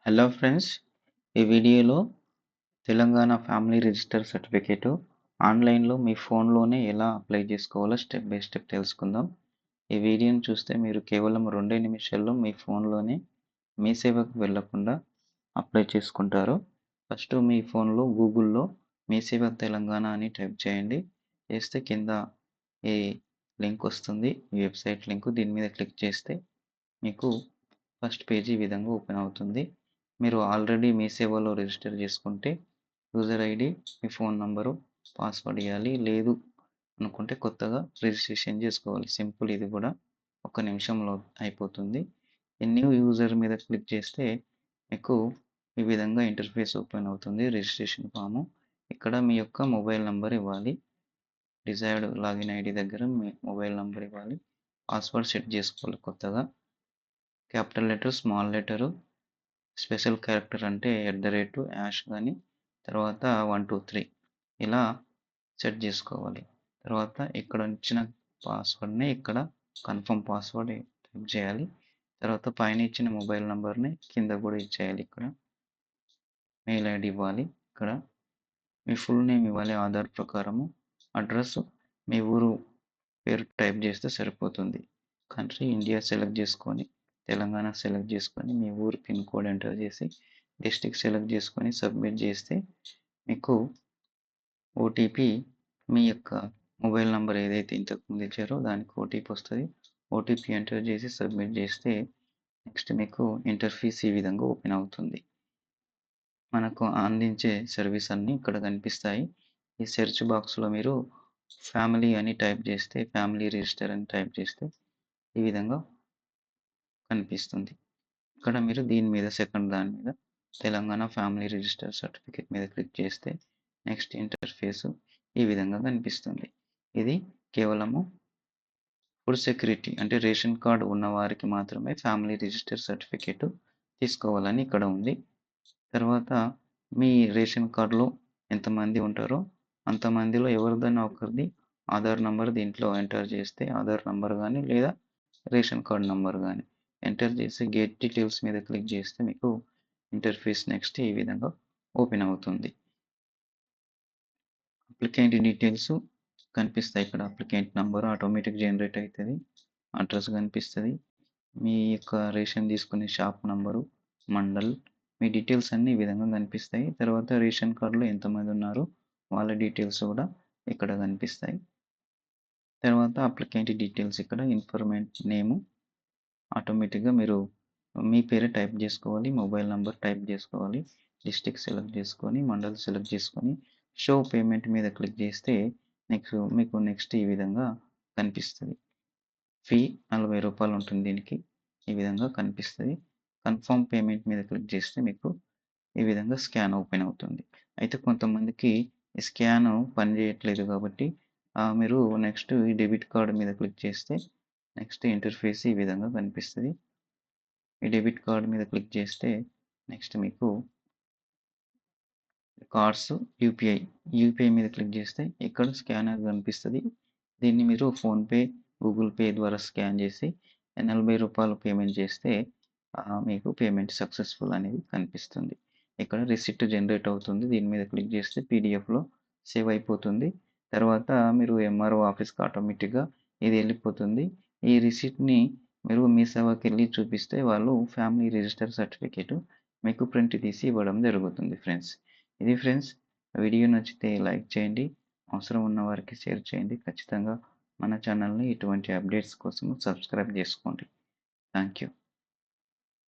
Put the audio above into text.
Hello friends, ఈ వీడియోలో Telangana family register certificate ఆన్లైన్లో మీ ఫోన్లోనే ఎలా అప్లై చేసుకోవాలో స్టెప్ బై స్టెప్ తెలుసుకుందాం. ఈ వీడియోని చూస్తే మీరు కేవలం 2 నిమిషాల్లో మీ ఫోన్లోనే మీ సేవకు వెళ్లకుండా అప్లై చేసుకుంటారు. ఫస్ట్ మీ ఫోన్లో గూగుల్లో మీ సేవ తెలంగాణ అని టైప్ చేయండి. చేస్తే కింద ఈ లింక్ వస్తుంది, ఈ వెబ్సైట్ లింక్. దీని మీద క్లిక్ చేస్తే మీకు ఫస్ట్ పేజీ ఈ విధంగా ఓపెన్ అవుతుంది. మీరు ఆల్రెడీ మీ సేవలో రిజిస్టర్ చేసుకుంటే యూజర్ ఐడి, మీ ఫోన్ నంబరు, పాస్వర్డ్ ఇవ్వాలి. లేదు అనుకుంటే కొత్తగా రిజిస్ట్రేషన్ చేసుకోవాలి. సింపుల్, ఇది కూడా 1 నిమిషంలో అయిపోతుంది. ఈ న్యూ యూజర్ మీద క్లిక్ చేస్తే మీకు ఈ విధంగా ఇంటర్ఫేస్ ఓపెన్ అవుతుంది. Registration form. ఇక్కడ మీ యొక్క మొబైల్ నంబర్ ఇవ్వాలి. డిజైర్డ్ లాగిన్ ఐడి దగ్గర మీ మొబైల్ నంబర్ ఇవ్వాలి. పాస్వర్డ్ సెట్ చేసుకోవాలి కొత్తగా. Capital letter, small letter, special character అంటే @ కానీ తర్వాత 1 2 3 ఇలా సెట్ చేసుకోవాలి. తర్వాత ఇక్కడ ఇచ్చిన పాస్వర్డ్ని ఇక్కడ కన్ఫర్మ్ పాస్వర్డ్ టైప్ చేయాలి. తర్వాత పైన ఇచ్చిన మొబైల్ నంబర్ని కింద కూడా ఇచ్చేయాలి. ఇక్కడ మెయిల్ ఐడి ఇవ్వాలి. ఇక్కడ మీ ఫుల్ నేమ్ ఇవ్వాలి ఆధార్ ప్రకారము. అడ్రస్ మీ ఊరు పేరు టైప్ చేస్తే సరిపోతుంది. కంట్రీ ఇండియా సెలెక్ట్ చేసుకొని, తెలంగాణ సెలెక్ట్ చేసుకొని, మీ ఊరు పిన్ కోడ్ ఎంటర్ చేసి, డిస్ట్రిక్ట్ సెలెక్ట్ చేసుకొని సబ్మిట్ చేస్తే మీకు ఓటీపీ మీ యొక్క మొబైల్ నంబర్ ఏదైతే ఇంతకుముందు ఇచ్చారో దానికి ఓటీపీ వస్తుంది. ఓటీపీ ఎంటర్ చేసి సబ్మిట్ చేస్తే నెక్స్ట్ మీకు ఇంటర్ఫేస్ ఈ విధంగా ఓపెన్ అవుతుంది. మనకు అందించే సర్వీస్ అన్నీ ఇక్కడ కనిపిస్తాయి. ఈ సెర్చ్ బాక్స్లో మీరు ఫ్యామిలీ అని టైప్ చేస్తే, ఫ్యామిలీ రిజిస్టర్ అని టైప్ చేస్తే ఈ విధంగా కనిపిస్తుంది. ఇక్కడ మీరు దీని మీద సెకండ్ దాని మీద తెలంగాణ ఫ్యామిలీ రిజిస్టర్ సర్టిఫికేట్ మీద క్లిక్ చేస్తే నెక్స్ట్ ఇంటర్ఫేస్ ఈ విధంగా కనిపిస్తుంది. ఇది కేవలము ఫుడ్ సెక్యూరిటీ అంటే రేషన్ కార్డు ఉన్న వారికి మాత్రమే ఫ్యామిలీ రిజిస్టర్ సర్టిఫికేట్ తీసుకోవాలని ఇక్కడ ఉంది. తర్వాత మీ రేషన్ కార్డులో ఎంతమంది ఉంటారో అంతమందిలో ఎవరిదైనా ఒకరిది ఆధార్ నంబర్ దీంట్లో ఎంటర్ చేస్తే ఆధార్ నంబర్ కానీ లేదా రేషన్ కార్డ్ నంబర్ కానీ ఎంటర్ చేసి గెట్ డీటెయిల్స్ మీద క్లిక్ చేస్తే మీకు ఇంటర్ఫేస్ నెక్స్ట్ ఈ విధంగా ఓపెన్ అవుతుంది. అప్లికెంట్ డీటెయిల్స్ కనిపిస్తాయి. ఇక్కడ అప్లికెంట్ నంబర్ ఆటోమేటిక్ జనరేట్ అవుతుంది. అడ్రస్ కనిపిస్తుంది. మీ యొక్క రేషన్ తీసుకునే షాప్ నంబరు, మండల్, మీ డీటెయిల్స్ అన్ని ఈ విధంగా కనిపిస్తాయి. తర్వాత రేషన్ కార్డులో ఎంతమంది ఉన్నారో వాళ్ళ డీటెయిల్స్ కూడా ఇక్కడ కనిపిస్తాయి. తర్వాత అప్లికెంట్ డీటెయిల్స్ ఇక్కడ ఇన్ఫర్మేట్ నేము ఆటోమేటిక్గా మీరు మీ పేరు టైప్ చేసుకోవాలి, మొబైల్ నంబర్ టైప్ చేసుకోవాలి, డిస్ట్రిక్ట్ సెలెక్ట్ చేసుకొని, మండల్ సెలెక్ట్ చేసుకొని షో పేమెంట్ మీద క్లిక్ చేస్తే మీకు నెక్స్ట్ ఈ విధంగా కనిపిస్తుంది. ఫీ రూ. 40 ఉంటుంది. దీనికి ఈ విధంగా కనిపిస్తుంది. కన్ఫర్మ్ పేమెంట్ మీద క్లిక్ చేస్తే మీకు ఈ విధంగా స్కాన్ ఓపెన్ అవుతుంది. అయితే కొంతమందికి ఈ స్కాన్ పనిచేయట్లేదు కాబట్టి మీరు నెక్స్ట్ ఈ డెబిట్ కార్డ్ మీద క్లిక్ చేస్తే నెక్స్ట్ ఇంటర్ఫేస్ ఈ విధంగా కనిపిస్తుంది. ఈ డెబిట్ కార్డ్ మీద క్లిక్ చేస్తే నెక్స్ట్ మీకు కార్డ్స్ యూపీఐ మీద క్లిక్ చేస్తే ఇక్కడ స్కానర్ కనిపిస్తుంది. దీన్ని మీరు ఫోన్పే, గూగుల్ పే ద్వారా స్కాన్ చేసి రూ. 40 పేమెంట్ చేస్తే మీకు పేమెంట్ సక్సెస్ఫుల్ అనేది కనిపిస్తుంది. ఇక్కడ రిసిప్ట్ జనరేట్ అవుతుంది. దీని మీద క్లిక్ చేస్తే పీడిఎఫ్లో సేవ్ అయిపోతుంది. తర్వాత మీరు ఎంఆర్ఓ ఆఫీస్కి ఆటోమేటిక్గా ఇది వెళ్ళిపోతుంది. ఈ రిసిప్ట్ని మీరు మీ సేవకి వెళ్ళి చూపిస్తే వాళ్ళు ఫ్యామిలీ రిజిస్టర్ సర్టిఫికేట్ మీకు ప్రింట్ తీసి ఇవ్వడం జరుగుతుంది. ఫ్రెండ్స్, ఇది ఫ్రెండ్స్, వీడియో నచ్చితే లైక్ చేయండి, అవసరం ఉన్న వారికి షేర్ చేయండి. ఖచ్చితంగా మన ఛానల్ని ఇటువంటి అప్డేట్స్ కోసం సబ్స్క్రైబ్ చేసుకోండి. Thank you.